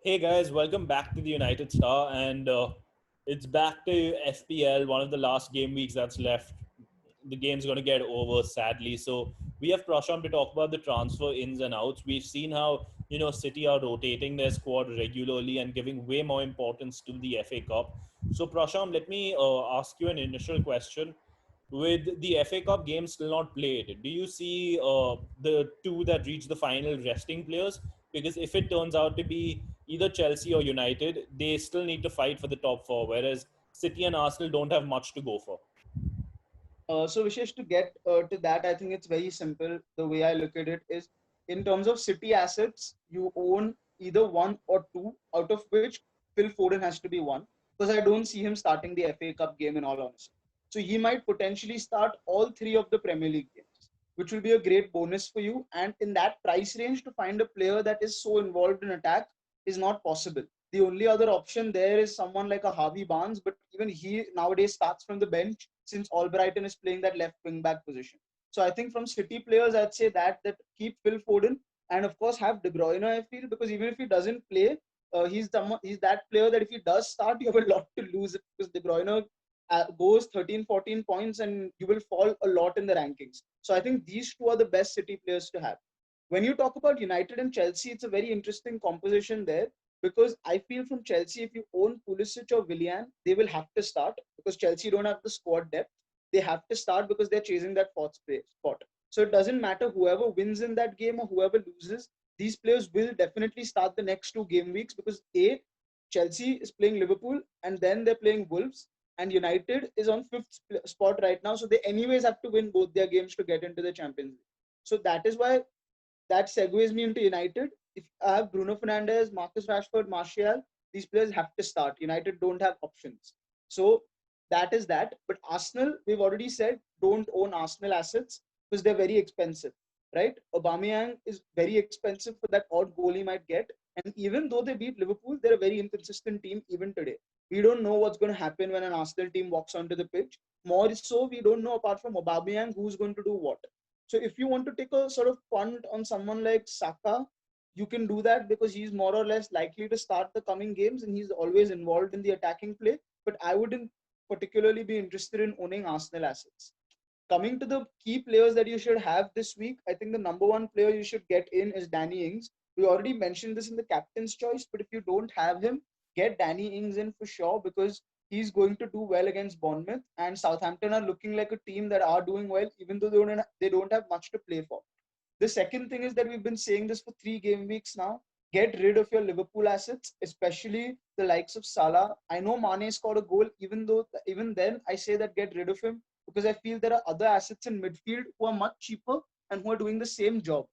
Hey guys, welcome back to the United Star, and it's back to FPL. One of the last game weeks that's left. The game's going to get over, sadly. So we have Prasham to talk about the transfer ins and outs. We've seen how City are rotating their squad regularly and giving way more importance to the FA Cup. So Prasham, let me ask you an initial question. With the FA Cup game still not played, do you see the two that reach the final resting players? Because if it turns out to be either Chelsea or United, they still need to fight for the top four, whereas City and Arsenal don't have much to go for. So Vishesh, to get to that, I think it's very simple. The way I look at it is, in terms of City assets, you own either one or two, out of which Phil Foden has to be one, because I don't see him starting the FA Cup game in all honesty. So he might potentially start all three of the Premier League games, which will be a great bonus for you. And in that price range, to find a player that is so involved in attack is not possible. The only other option there is someone like a Harvey Barnes, but even he nowadays starts from the bench since Albrighton is playing that left wing back position. So I think from City players, I'd say that keep Phil Foden and of course have De Bruyne. I feel because even if he doesn't play, he's that player that if he does start, you have a lot to lose because De Bruyne goes 13, 14 points and you will fall a lot in the rankings. So I think these two are the best City players to have. When you talk about United and Chelsea, it's a very interesting composition there because I feel from Chelsea, if you own Pulisic or Willian, they will have to start because Chelsea don't have the squad depth. They have to start because they're chasing that fourth spot. So it doesn't matter whoever wins in that game or whoever loses, these players will definitely start the next two game weeks because A, Chelsea is playing Liverpool and then they're playing Wolves, and United is on fifth spot right now. So they anyways have to win both their games to get into the Champions League. So that is why that segues me into United. If I have Bruno Fernandes, Marcus Rashford, Martial, these players have to start. United don't have options. So that is that. But Arsenal, we've already said, don't own Arsenal assets because they're very expensive, right? Aubameyang is very expensive for that odd goal he might get. And even though they beat Liverpool, they're a very inconsistent team even today. We don't know what's going to happen when an Arsenal team walks onto the pitch. More so, we don't know apart from Aubameyang who's going to do what. So if you want to take a sort of punt on someone like Saka, you can do that because he's more or less likely to start the coming games and he's always involved in the attacking play. But I wouldn't particularly be interested in owning Arsenal assets. Coming to the key players that you should have this week, I think the number one player you should get in is Danny Ings. We already mentioned this in the captain's choice, but if you don't have him, get Danny Ings in for sure because he's going to do well against Bournemouth. And Southampton are looking like a team that are doing well, even though they don't have much to play for. The second thing is that we've been saying this for 3 game weeks now. Get rid of your Liverpool assets, especially the likes of Salah. I know Mane scored a goal, even then I say that get rid of him because I feel there are other assets in midfield who are much cheaper and who are doing the same job.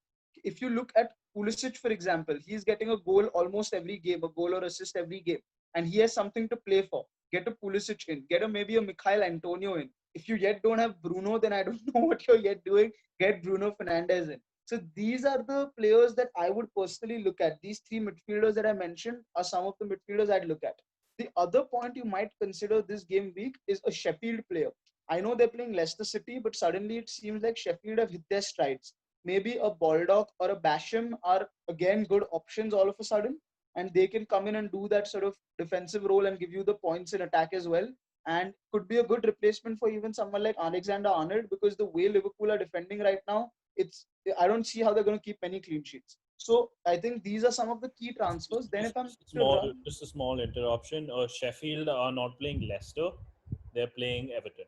If you look at Pulisic, for example, he's getting a goal almost every game, a goal or assist every game, and he has something to play for. Get a Pulisic in, get a maybe a Mikhail Antonio in. If you yet don't have Bruno, then I don't know what you're yet doing. Get Bruno Fernandes in. So these are the players that I would personally look at. These three midfielders that I mentioned are some of the midfielders I'd look at. The other point you might consider this game week is a Sheffield player. I know they're playing Leicester City, but suddenly it seems like Sheffield have hit their strides. Maybe a Baldock or a Basham are again good options all of a sudden, and they can come in and do that sort of defensive role and give you the points in attack as well. And could be a good replacement for even someone like Alexander Arnold because the way Liverpool are defending right now, it's I don't see how they're going to keep many clean sheets. So I think these are some of the key transfers. Then if I'm to run, Just a small interruption. Sheffield are not playing Leicester; they're playing Everton.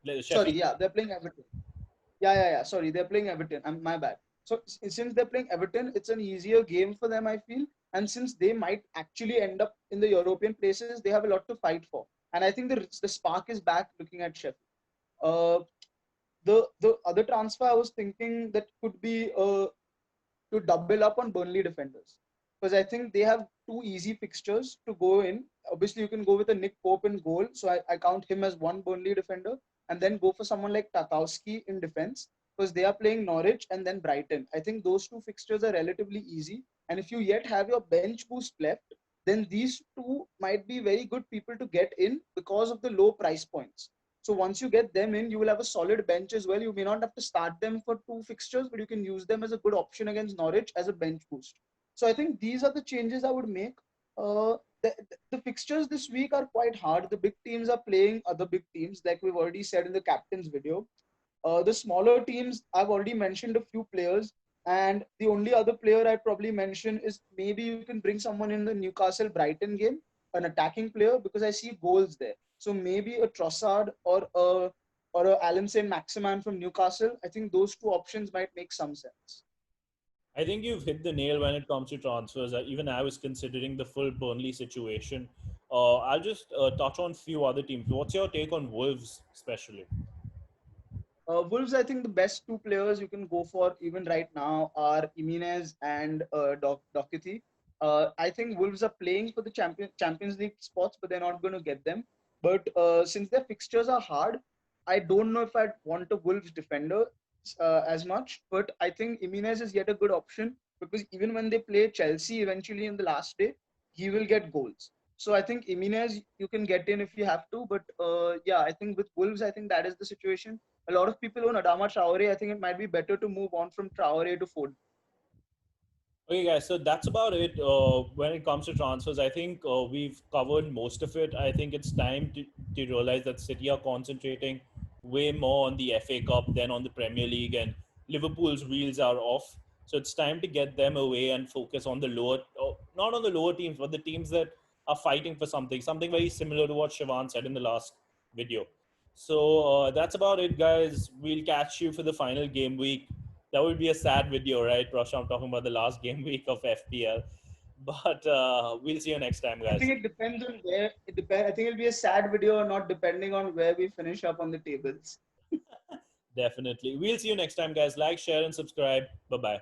sorry, Sheffield. yeah, they're playing Everton. Yeah. Sorry, they're playing Everton. My bad. So since they're playing Everton, it's an easier game for them, I feel. And since they might actually end up in the European places, they have a lot to fight for. And I think the spark is back looking at Sheffield. Uh, the other transfer I was thinking that could be to double up on Burnley defenders because I think they have two easy fixtures to go in. Obviously, you can go with a Nick Pope in goal, so I count him as one Burnley defender, and then go for someone like Tarkowski in defense because they are playing Norwich and then Brighton. I think those two fixtures are relatively easy, and if you yet have your bench boost left, then these two might be very good people to get in because of the low price points. So once you get them in, you will have a solid bench as well. You may not have to start them for two fixtures, but you can use them as a good option against Norwich as a bench boost. So I think these are the changes I would make. The fixtures this week are quite hard. The big teams are playing other big teams, like we've already said in the captain's video. The smaller teams, I've already mentioned a few players, and the only other player I'd probably mention is maybe you can bring someone in the Newcastle Brighton game, an attacking player, because I see goals there. So maybe a Trossard or a Alan Saint Maximan from Newcastle. I think those two options might make some sense. I think you've hit the nail when it comes to transfers. Even I was considering the full Burnley situation. I'll just touch on a few other teams. What's your take on Wolves, especially? Wolves, I think the best two players you can go for even right now are Jimenez and Doherty. I think Wolves are playing for the Champions League spots, but they're not going to get them. But since their fixtures are hard, I don't know if I'd want a Wolves defender as much. But I think Jimenez is yet a good option because even when they play Chelsea eventually in the last day, he will get goals. So I think Jimenez you can get in if you have to. But yeah, I think with Wolves, I think that is the situation. A lot of people own Adama Traore. I think it might be better to move on from Traore to Foden. Okay, guys, so that's about it when it comes to transfers. I think we've covered most of it. I think it's time to realize that City are concentrating way more on the FA Cup than on the Premier League, and Liverpool's wheels are off. So it's time to get them away and focus on the lower, not on the lower teams, but the teams that are fighting for something very similar to what Siobhan said in the last video. So that's about it, guys. We'll catch you for the final game week. That would be a sad video, right, Prashant? I'm talking about the last game week of FPL. But we'll see you next time, I guys. think it depends on where it depends. I think it'll be a sad video or not, depending on where we finish up on the tables. Definitely. We'll see you next time, guys. Like, share, and subscribe. Bye bye.